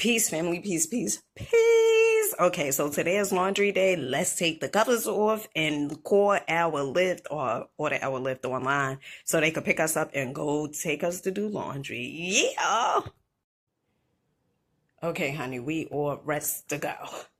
Peace, family, peace, peace, peace. Okay, so today is laundry day. Let's take the covers off and call our Lyft or order our Lyft online so they could pick us up and go take us to do laundry. Yeah. Okay, honey, we all rest to go.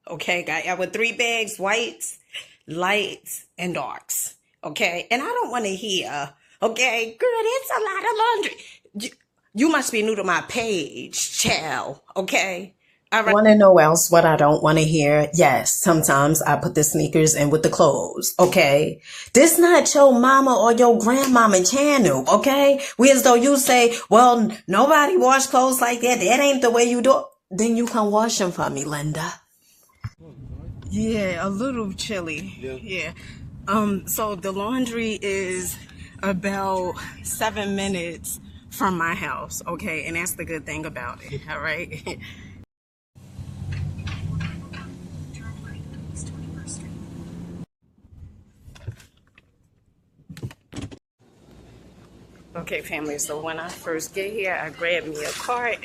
Okay, got our 3 bags, whites, lights, and darks. Okay, and I don't want to hear, okay, girl, it's a lot of laundry. You must be new to my page, child. Okay. All right. Want to know else what I don't want to hear? Yes, sometimes I put the sneakers in with the clothes, okay? This not your mama or your grandmama channel, okay? We as though you say, well, nobody wash clothes like that. That ain't the way you do it. Then you can wash them for me, Linda. Yeah, a little chilly. Yeah. So the laundry is about 7 minutes from my house, okay? And that's the good thing about it, all right? Okay, family, so when I first get here, I grab me a cart.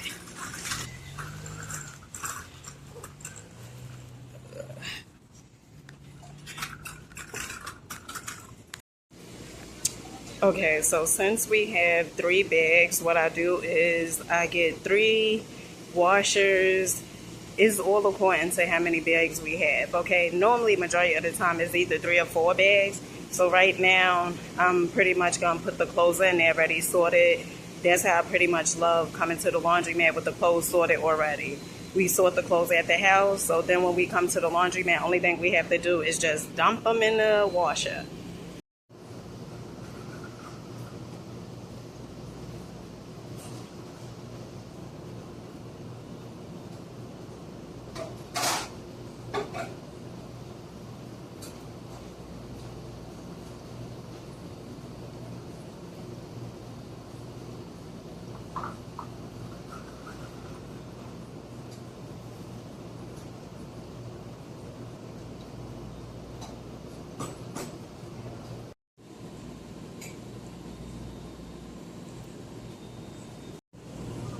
Okay, so since we have 3 bags, what I do is I get 3 washers. It's all according to how many bags we have, okay? Normally, majority of the time, it's either 3 or 4 bags. So right now, I'm pretty much going to put the clothes in there already sorted. That's how I pretty much love coming to the laundromat with the clothes sorted already. We sort the clothes at the house, so then when we come to the laundromat, only thing we have to do is just dump them in the washer.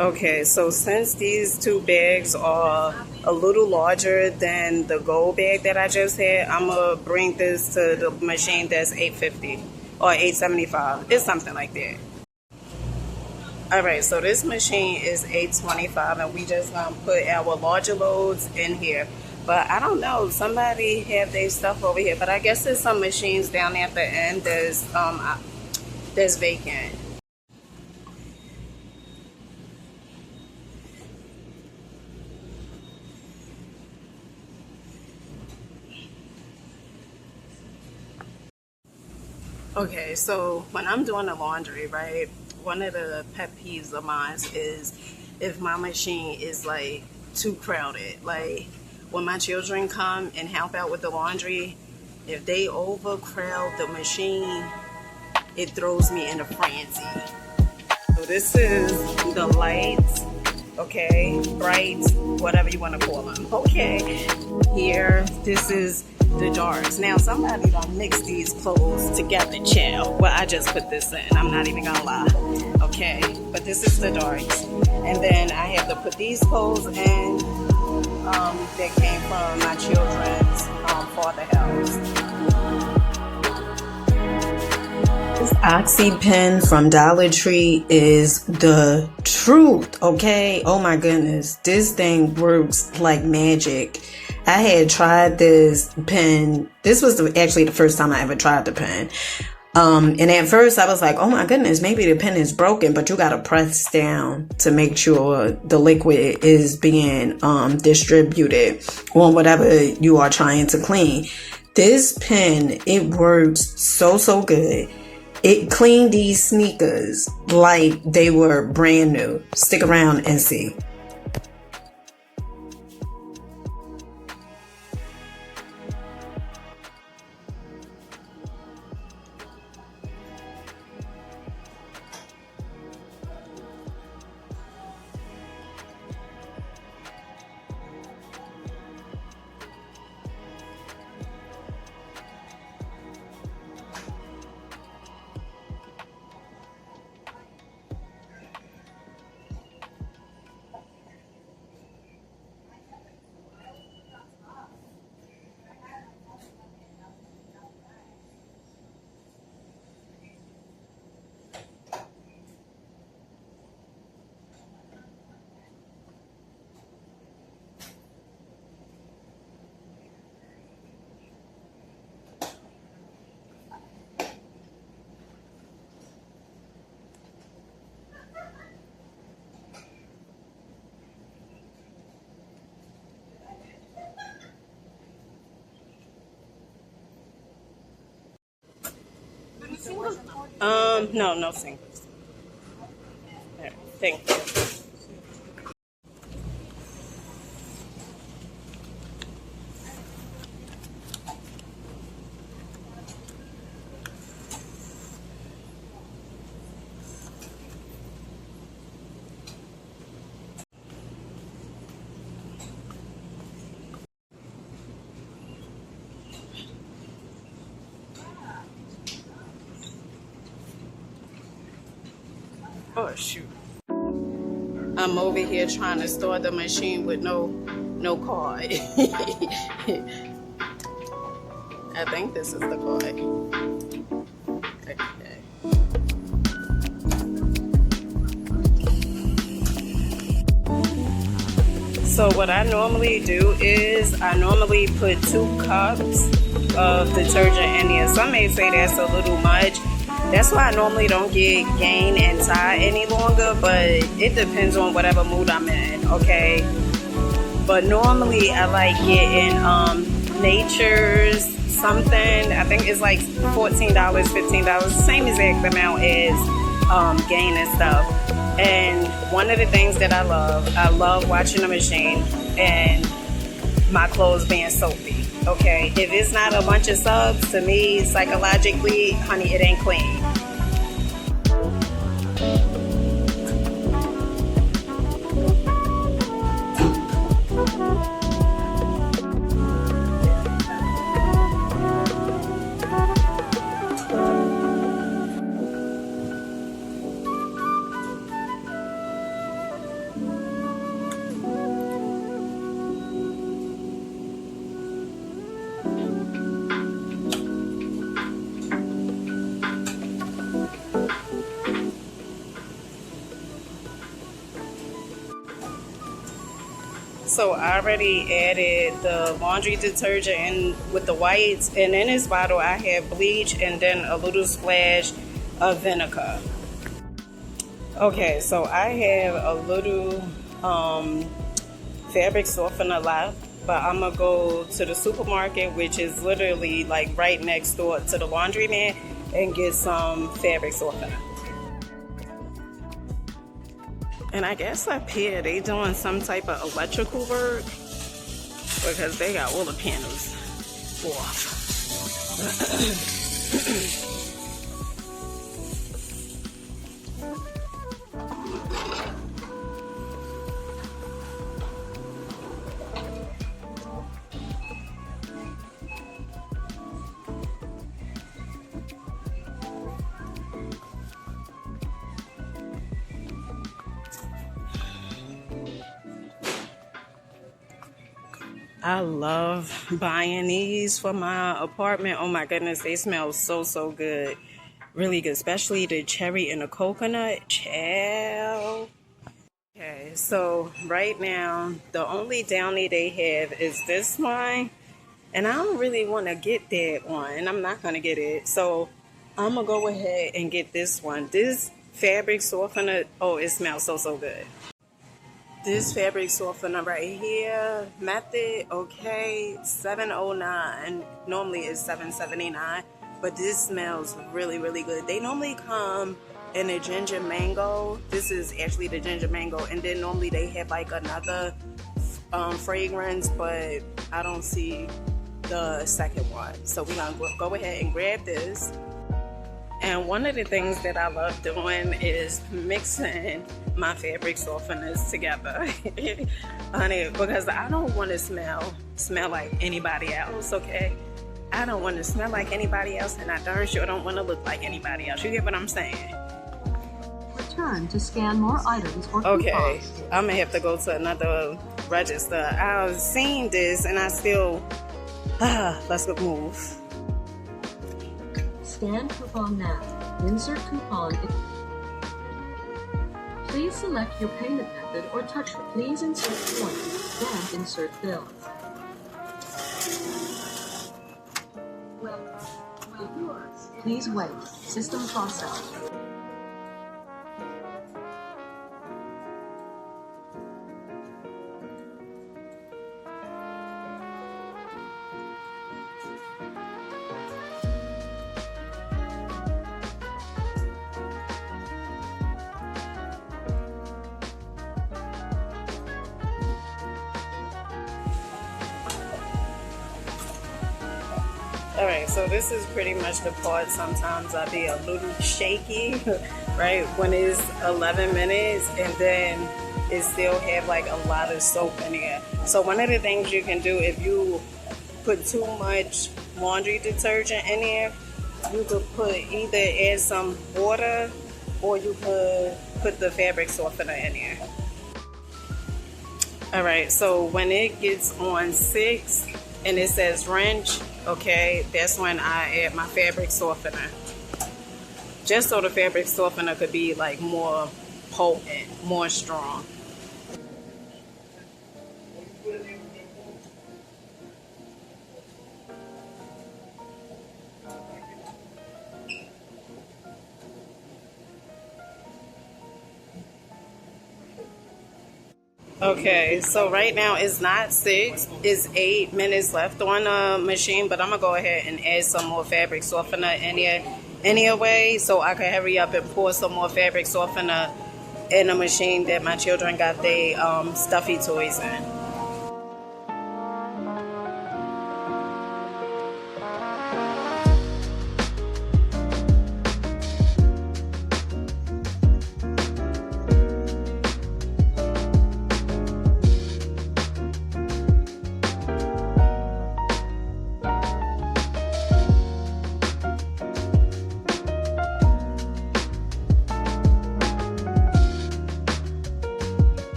Okay, so since these 2 bags are a little larger than the gold bag that I just had, I'm gonna bring this to the machine that's 850 or 875. It's something like that. All right, so this machine is 825, and we just gonna put our larger loads in here. But I don't know, somebody have their stuff over here, but I guess there's some machines down there at the end that's vacant. Okay, so when I'm doing the laundry, right, one of the pet peeves of mine is if my machine is like too crowded. Like when my children come and help out with the laundry, if they overcrowd the machine, it throws me in a frenzy. So this is the lights, okay, brights, whatever you want to call them. Okay, here, this is the darks. Now, somebody don't mix these clothes together, child. Well, I just put this in. I'm not even gonna lie. Okay, but this is the darks. And then I have to put these clothes in that came from my children's father house. This Oxy pen from Dollar Tree is the truth, okay? Oh my goodness, this thing works like magic. I had tried this pen. This was actually the first time I ever tried the pen. And at first I was like, oh my goodness, maybe the pen is broken, but you gotta press down to make sure the liquid is being distributed on whatever you are trying to clean. This pen, it works so good. It cleaned these sneakers like they were brand new. Stick around and see. No, no singles. All right, thank you. Oh shoot. I'm over here trying to start the machine with no card. I think this is the card. Okay. So what I normally do is I normally put 2 cups of detergent in here. Some may say that's a little much. That's why I normally don't get Gain and Tide any longer, but it depends on whatever mood I'm in, okay? But normally I like getting Nature's something. I think it's like $14, $15, same exact amount as Gain and stuff. And one of the things that I love watching the machine and my clothes being soapy. Okay, if it's not a bunch of subs, to me, psychologically, honey, it ain't clean. So I already added the laundry detergent in with the whites, and in this bottle I have bleach and then a little splash of vinegar. Okay, so I have a little fabric softener left, but I'm gonna go to the supermarket, which is literally like right next door to the laundromat, and get some fabric softener. And I guess up here they doing some type of electrical work because they got all the panels off. I love buying these for my apartment. Oh my goodness, they smell so good. Really good, especially the cherry and the coconut. Child. Okay, so right now, the only downy they have is this one. And I don't really want to get that one. And I'm not going to get it. So I'm going to go ahead and get this one. This fabric softener, oh, it smells so good. This fabric softener right here, Method, okay, $7.09. Normally it's $7.79, but this smells really good. They normally come in a ginger mango. This is actually the ginger mango, and then normally they have like another fragrance, but I don't see the second one. So we're gonna go ahead and grab this. And one of the things that I love doing is mixing my fabric softeners together, honey, because I don't want to smell like anybody else, okay? I don't want to smell like anybody else, and I darn sure don't want to look like anybody else. You get what I'm saying? Return to scan more items or okay, coupons. I'm gonna have to go to another register. I've seen this, and I still, let's go move. Scan coupon now. Insert coupon. Please select your payment method or touch. Please insert point, then insert bill. Please wait. System process. All right, so this is pretty much the part sometimes I be a little shaky, right? When it's 11 minutes and then it still have like a lot of soap in there. So one of the things you can do if you put too much laundry detergent in there, you could put either add some water or you could put the fabric softener in there. All right, so when it gets on 6 and it says wrench, okay, that's when I add my fabric softener. Just so the fabric softener could be like more potent, more strong. Okay, so right now it's not 6, it's 8 minutes left on the machine, but I'm gonna go ahead and add some more fabric softener in here anyway, so I can hurry up and pour some more fabric softener in a machine that my children got their stuffy toys in.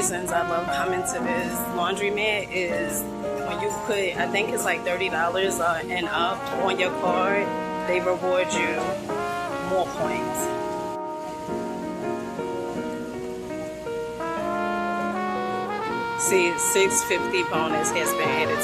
reasons I love coming to this laundromat is when you put, I think it's like $30 and up on your card, they reward you more points. See, $6.50 bonus has been added